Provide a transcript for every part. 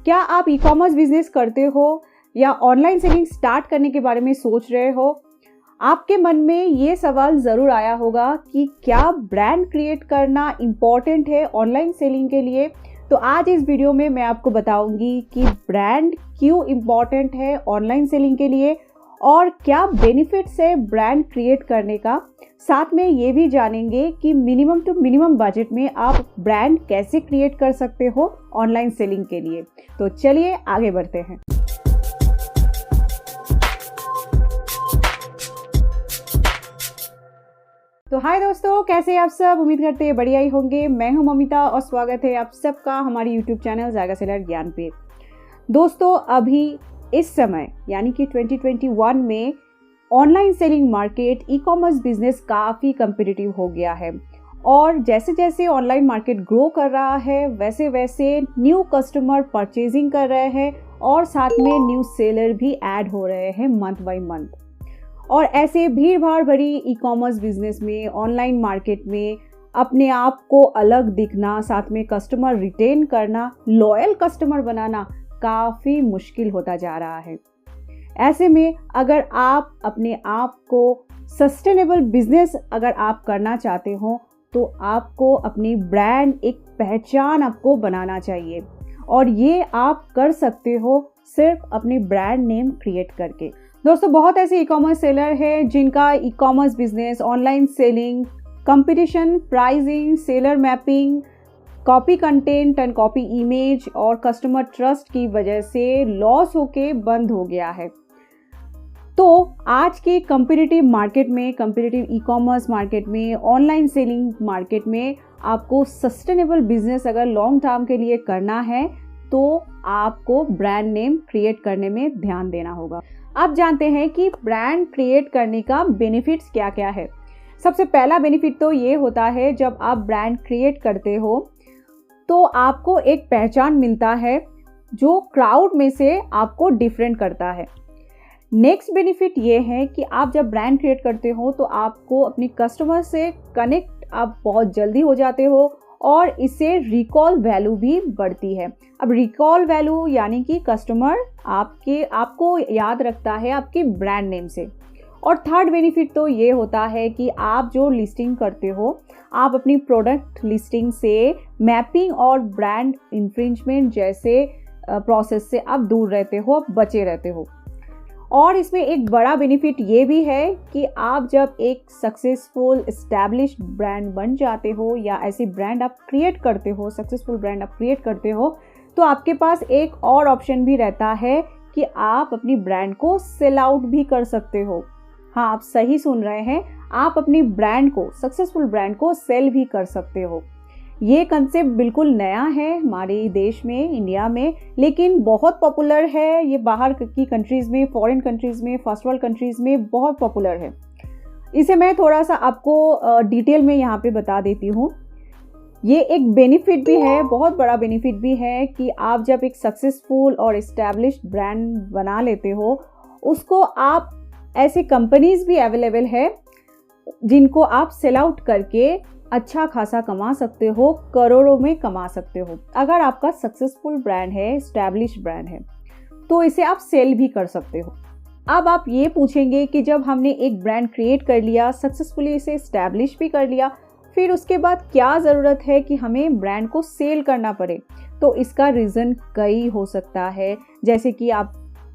क्या आप e commerce business करते हो या ऑनलाइन सेलिंग स्टार्ट करने के बारे में सोच रहे हो? आपके मन में ये सवाल ज़रूर आया होगा कि क्या ब्रांड क्रिएट करना इम्पॉर्टेंट है ऑनलाइन सेलिंग के लिए। तो आज इस वीडियो में मैं आपको बताऊंगी कि ब्रांड क्यों इम्पॉर्टेंट है ऑनलाइन सेलिंग के लिए और क्या बेनिफिट्स है ब्रांड क्रिएट करने का। साथ में ये भी जानेंगे कि मिनिमम टू मिनिमम बजट में आप ब्रांड कैसे क्रिएट कर सकते हो ऑनलाइन सेलिंग के लिए। तो चलिए आगे बढ़ते हैं। तो हाय दोस्तों, कैसे आप सब? उम्मीद करते हैं बढ़िया ही होंगे। मैं हूं ममिता और स्वागत है आप सबका हमारी यूट्यूब चैनल जायका सेलर ज्ञान पे। दोस्तों, अभी इस समय यानी कि 2021 में online selling market e commerce business काफ़ी कम्पिटिटिव हो गया है और जैसे जैसे ऑनलाइन मार्केट ग्रो कर रहा है वैसे वैसे न्यू कस्टमर परचेजिंग कर रहे हैं और साथ में न्यू सेलर भी ऐड हो रहे हैं मंथ बाय मंथ। और ऐसे भीड़ भाड़ भरी ई कॉमर्स बिजनेस में, ऑनलाइन मार्केट में अपने आप को अलग दिखना, साथ में कस्टमर रिटेन करना, लॉयल कस्टमर बनाना काफ़ी मुश्किल होता जा रहा है। ऐसे में अगर आप अपने आप को सस्टेनेबल बिजनेस अगर आप करना चाहते हो तो आपको अपनी ब्रांड, एक पहचान आपको बनाना चाहिए और ये आप कर सकते हो सिर्फ अपनी ब्रांड नेम क्रिएट करके। दोस्तों, बहुत ऐसे ई कॉमर्स सेलर हैं जिनका e commerce business, online selling, competition, pricing, seller mapping, copy content and copy image और कस्टमर ट्रस्ट की वजह से लॉस होके बंद हो गया है। तो आज के कंपटीटिव मार्केट में, कंपटीटिव ई कॉमर्स मार्केट में, ऑनलाइन सेलिंग मार्केट में आपको सस्टेनेबल बिजनेस अगर लॉन्ग टर्म के लिए करना है तो आपको ब्रांड नेम क्रिएट करने में ध्यान देना होगा। आप जानते हैं कि ब्रांड क्रिएट करने का बेनिफिट्स क्या क्या है। सबसे पहला बेनिफिट तो ये होता है, जब आप ब्रांड क्रिएट करते हो तो आपको एक पहचान मिलता है जो क्राउड में से आपको डिफरेंट करता है। नेक्स्ट बेनिफिट ये है कि आप जब ब्रांड क्रिएट करते हो तो आपको अपनी कस्टमर से कनेक्ट आप बहुत जल्दी हो जाते हो और इससे रिकॉल वैल्यू भी बढ़ती है। अब रिकॉल वैल्यू यानी कि कस्टमर आपको याद रखता है आपकी ब्रांड नेम से। और थर्ड बेनिफिट तो ये होता है कि आप जो लिस्टिंग करते हो, आप अपनी प्रोडक्ट लिस्टिंग से मैपिंग और ब्रांड इन्फ्रिंजमेंट जैसे प्रोसेस से आप दूर रहते हो, आप बचे रहते हो। और इसमें एक बड़ा बेनिफिट ये भी है कि आप जब एक सक्सेसफुल एस्टैब्लिश्ड ब्रांड बन जाते हो या ऐसी ब्रांड आप क्रिएट करते हो, सक्सेसफुल ब्रांड आप क्रिएट करते हो, तो आपके पास एक और ऑप्शन भी रहता है कि आप अपनी ब्रांड को सेल आउट भी कर सकते हो। हाँ, आप सही सुन रहे हैं, आप अपनी ब्रांड को, सक्सेसफुल ब्रांड को सेल भी कर सकते हो। ये कंसेप्ट बिल्कुल नया है हमारे देश में, इंडिया में, लेकिन बहुत पॉपुलर है। ये बाहर की कंट्रीज़ में, फॉरेन कंट्रीज़ में, फर्स्ट वर्ल्ड कंट्रीज़ में बहुत पॉपुलर है। इसे मैं थोड़ा सा आपको डिटेल में यहाँ पे बता देती हूँ। ये एक बेनिफिट भी है, बहुत बड़ा बेनिफिट भी है कि आप जब एक सक्सेसफुल और इस्टेब्लिश्ड ब्रांड बना लेते हो, उसको आप, ऐसे कंपनीज भी अवेलेबल है जिनको आप सेल आउट करके अच्छा खासा कमा सकते हो, करोड़ों में कमा सकते हो। अगर आपका सक्सेसफुल ब्रांड है, एस्टैब्लिश्ड ब्रांड है, तो इसे आप सेल भी कर सकते हो। अब आप ये पूछेंगे कि जब हमने एक ब्रांड क्रिएट कर लिया, सक्सेसफुली इसे एस्टैब्लिश भी कर लिया, फिर उसके बाद क्या ज़रूरत है कि हमें ब्रांड को सेल करना पड़े? तो इसका रीज़न कई हो सकता है, जैसे कि आप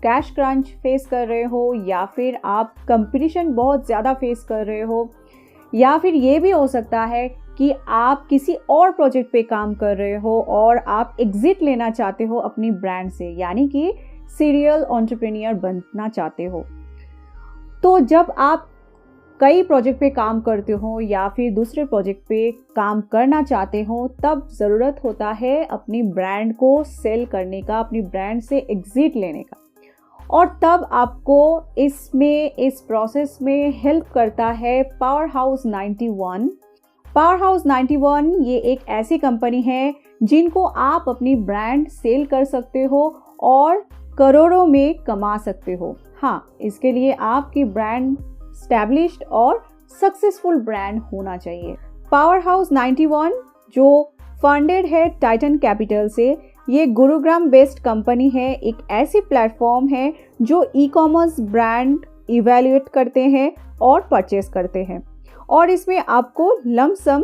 कैश क्रंच फेस कर रहे हो, या फिर आप कंपटीशन बहुत ज़्यादा फेस कर रहे हो, या फिर ये भी हो सकता है कि आप किसी और प्रोजेक्ट पे काम कर रहे हो और आप एग्जिट लेना चाहते हो अपनी ब्रांड से, यानी कि सीरियल एंटरप्रेन्योर बनना चाहते हो। तो जब आप कई प्रोजेक्ट पे काम करते हो या फिर दूसरे प्रोजेक्ट पे काम करना चाहते हो, तब ज़रूरत होता है अपनी ब्रांड को सेल करने का, अपनी ब्रांड से एग्जिट लेने का। और तब आपको इस प्रोसेस में हेल्प करता है पावर हाउस 91। पावर हाउस 91 ये एक ऐसी कंपनी है जिनको आप अपनी ब्रांड सेल कर सकते हो और करोड़ों में कमा सकते हो। हाँ, इसके लिए आपकी ब्रांड एस्टैब्लिश्ड और सक्सेसफुल ब्रांड होना चाहिए। पावर हाउस 91 जो फंडेड है टाइटन कैपिटल से, ये गुरुग्राम बेस्ड कंपनी है, एक ऐसी प्लेटफॉर्म है जो ई कॉमर्स ब्रांड इवैल्यूएट करते हैं और परचेस करते हैं, और इसमें आपको लम सम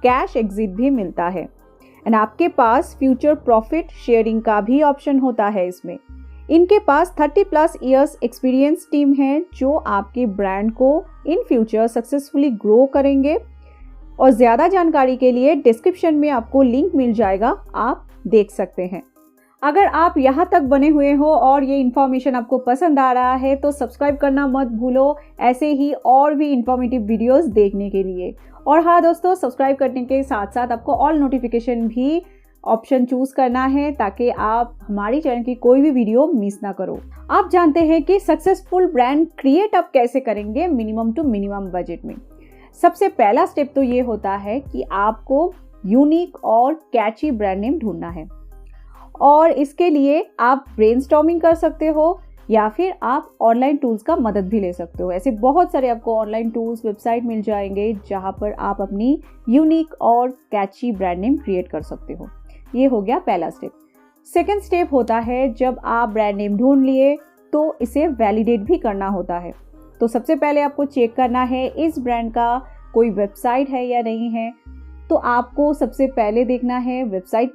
कैश एग्जिट भी मिलता है एंड आपके पास फ्यूचर प्रॉफिट शेयरिंग का भी ऑप्शन होता है इसमें। इनके पास 30+ इयर्स एक्सपीरियंस टीम है जो आपके ब्रांड को इन फ्यूचर सक्सेसफुली ग्रो करेंगे। और ज़्यादा जानकारी के लिए डिस्क्रिप्शन में आपको लिंक मिल जाएगा, आप देख सकते हैं। अगर आप यहाँ तक बने हुए हो और ये इन्फॉर्मेशन आपको पसंद आ रहा है तो सब्सक्राइब करना मत भूलो, ऐसे ही और भी इन्फॉर्मेटिव वीडियोस देखने के लिए। और हाँ दोस्तों, सब्सक्राइब करने के साथ साथ आपको ऑल नोटिफिकेशन भी ऑप्शन चूज करना है ताकि आप हमारी चैनल की कोई भी वीडियो मिस ना करो। आप जानते हैं कि सक्सेसफुल ब्रांड क्रिएट आप कैसे करेंगे मिनिमम टू मिनिमम बजट में। सबसे पहला स्टेप तो ये होता है कि आपको यूनिक और कैची ब्रांड नेम ढूंढना है, और इसके लिए आप ब्रेनस्टॉर्मिंग कर सकते हो या फिर आप ऑनलाइन टूल्स का मदद भी ले सकते हो। ऐसे बहुत सारे आपको ऑनलाइन टूल्स वेबसाइट मिल जाएंगे जहां पर आप अपनी यूनिक और कैची ब्रांड नेम क्रिएट कर सकते हो। ये हो गया पहला स्टेप। सेकंड स्टेप होता है जब आप ब्रांड नेम ढूंढ लिए तो इसे वैलिडेट भी करना होता है। तो सबसे पहले आपको चेक करना है इस ब्रांड का कोई वेबसाइट है या नहीं है। तो आपको सबसे पहले देखना है वेबसाइट।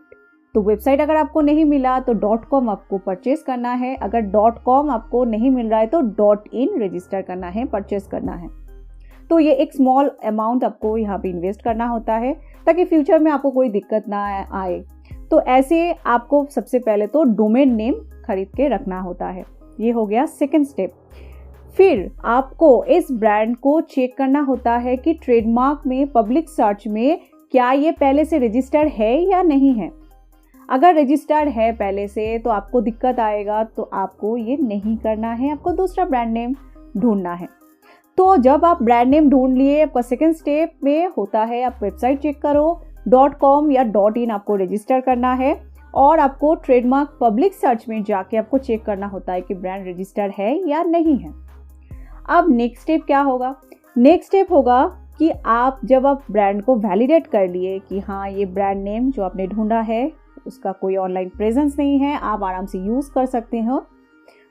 तो वेबसाइट अगर आपको नहीं मिला तो .com आपको परचेस करना है। अगर .com आपको नहीं मिल रहा है तो .in रजिस्टर करना है, परचेस करना है। तो ये एक स्मॉल अमाउंट आपको यहाँ पे इन्वेस्ट करना होता है ताकि फ्यूचर में आपको कोई दिक्कत ना आए। तो ऐसे आपको सबसे पहले तो डोमेन नेम खरीद के रखना होता है। ये हो गया सेकंड स्टेप। फिर आपको इस ब्रांड को चेक करना होता है कि ट्रेडमार्क में पब्लिक सर्च में क्या ये पहले से रजिस्टर्ड है या नहीं है। अगर रजिस्टर्ड है पहले से तो आपको दिक्कत आएगा, तो आपको ये नहीं करना है, आपको दूसरा ब्रांड नेम ढूंढना है। तो जब आप ब्रांड नेम ढूंढ लिए, आपका सेकंड स्टेप में होता है आप वेबसाइट चेक करो, .com या .in आपको रजिस्टर करना है, और आपको ट्रेडमार्क पब्लिक सर्च में जाके आपको चेक करना होता है कि ब्रांड रजिस्टर्ड है या नहीं है। अब नेक्स्ट स्टेप क्या होगा? नेक्स्ट स्टेप होगा कि आप जब आप ब्रांड को वैलिडेट कर लिए कि हाँ ये ब्रांड नेम जो आपने ढूंढा है उसका कोई ऑनलाइन प्रेजेंस नहीं है, आप आराम से यूज़ कर सकते हो,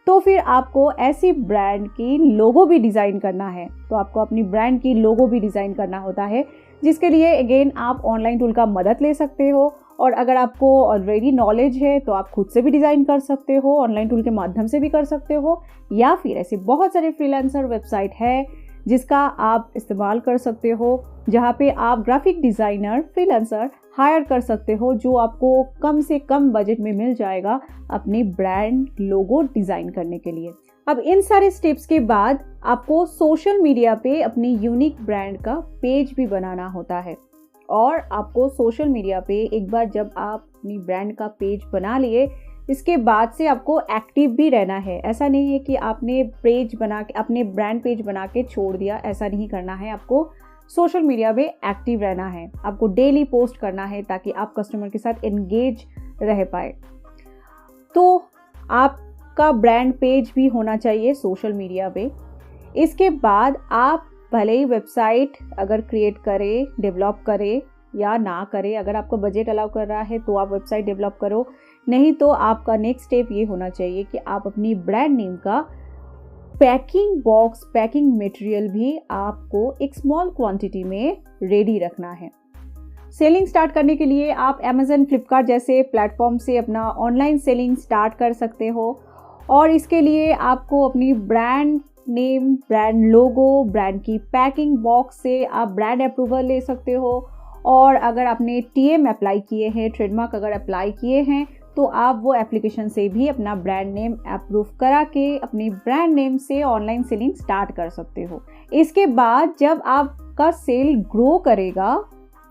तो फिर आपको ऐसी ब्रांड की लोगो भी डिज़ाइन करना है। तो आपको अपनी ब्रांड की लोगो भी डिज़ाइन करना होता है, जिसके लिए अगेन आप ऑनलाइन टूल का मदद ले सकते हो, और अगर आपको ऑलरेडी नॉलेज है तो आप खुद से भी डिज़ाइन कर सकते हो, ऑनलाइन टूल के माध्यम से भी कर सकते हो, या फिर ऐसे बहुत सारे फ्रीलांसर वेबसाइट है जिसका आप इस्तेमाल कर सकते हो, जहाँ पे आप ग्राफिक डिज़ाइनर फ्रीलांसर हायर कर सकते हो, जो आपको कम से कम बजट में मिल जाएगा अपनी ब्रांड लोगो डिज़ाइन करने के लिए। अब इन सारे स्टेप्स के बाद आपको सोशल मीडिया पे अपनी यूनिक ब्रांड का पेज भी बनाना होता है, और आपको सोशल मीडिया पे एक बार जब आप अपनी ब्रांड का पेज बना लिए, इसके बाद से आपको एक्टिव भी रहना है। ऐसा नहीं है कि आपने पेज बना के अपने ब्रांड पेज बना के छोड़ दिया, ऐसा नहीं करना है। आपको सोशल मीडिया पे एक्टिव रहना है, आपको डेली पोस्ट करना है ताकि आप कस्टमर के साथ एंगेज रह पाए। तो आपका ब्रांड पेज भी होना चाहिए सोशल मीडिया पे। इसके बाद आप भले ही वेबसाइट अगर क्रिएट करें, डेवलप करें या ना करें, अगर आपको बजट अलाउ कर रहा है तो आप वेबसाइट डेवलप करो, नहीं तो आपका नेक्स्ट स्टेप ये होना चाहिए कि आप अपनी ब्रांड नेम का पैकिंग बॉक्स, पैकिंग मटेरियल भी आपको एक स्मॉल क्वांटिटी में रेडी रखना है। सेलिंग स्टार्ट करने के लिए आप अमेज़न, फ्लिपकार्ट जैसे प्लेटफॉर्म से अपना ऑनलाइन सेलिंग स्टार्ट कर सकते हो, और इसके लिए आपको अपनी brand name, brand logo, brand की पैकिंग बॉक्स से आप ब्रांड अप्रूवल ले सकते हो, और अगर आपने TM अप्लाई किए हैं, ट्रेडमार्क अगर अप्लाई किए हैं, तो आप वो एप्लीकेशन से भी अपना ब्रांड नेम अप्रूव करा के अपनी ब्रांड नेम से ऑनलाइन सेलिंग स्टार्ट कर सकते हो। इसके बाद जब आपका सेल ग्रो करेगा,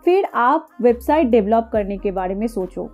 फिर आप वेबसाइट डेवलप करने के बारे में सोचो।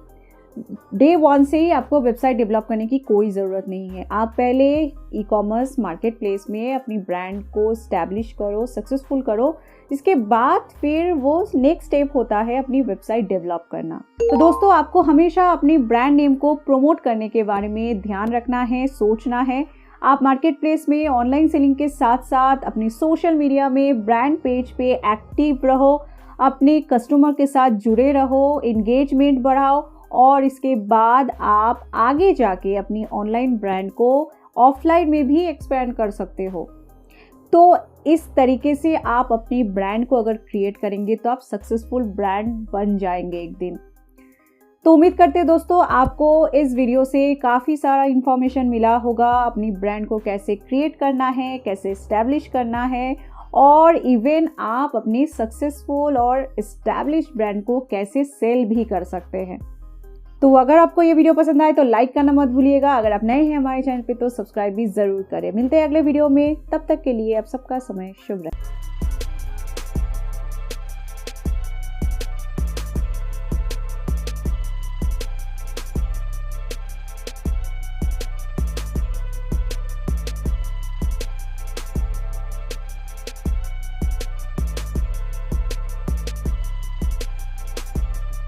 डे 1 से ही आपको वेबसाइट डेवलप करने की कोई ज़रूरत नहीं है। आप पहले ई-कॉमर्स मार्केट प्लेस में अपनी ब्रांड को स्टैब्लिश करो, सक्सेसफुल करो, इसके बाद फिर वो नेक्स्ट स्टेप होता है अपनी वेबसाइट डेवलप करना। तो दोस्तों, आपको हमेशा अपनी ब्रांड नेम को प्रमोट करने के बारे में ध्यान रखना है, सोचना है। आप मार्केट प्लेस में ऑनलाइन सेलिंग के साथ साथ अपनी सोशल मीडिया में ब्रांड पेज पे एक्टिव रहो, अपने कस्टमर के साथ जुड़े रहो, एंगेजमेंट बढ़ाओ, और इसके बाद आप आगे जाके अपनी ऑनलाइन ब्रांड को ऑफलाइन में भी एक्सपेंड कर सकते हो। तो इस तरीके से आप अपनी ब्रांड को अगर क्रिएट करेंगे तो आप सक्सेसफुल ब्रांड बन जाएंगे एक दिन। तो उम्मीद करते हैं दोस्तों आपको इस वीडियो से काफ़ी सारा इन्फॉर्मेशन मिला होगा, अपनी ब्रांड को कैसे क्रिएट करना है, कैसे इस्टेब्लिश करना है, और इवन आप अपनी सक्सेसफुल और इस्टेब्लिश ब्रांड को कैसे सेल भी कर सकते हैं। तो अगर आपको ये वीडियो पसंद आए तो लाइक करना मत भूलिएगा। अगर आप नए हैं हमारे चैनल पे तो सब्सक्राइब भी ज़रूर करें। मिलते हैं अगले वीडियो में, तब तक के लिए आप सबका समय शुभ रहे।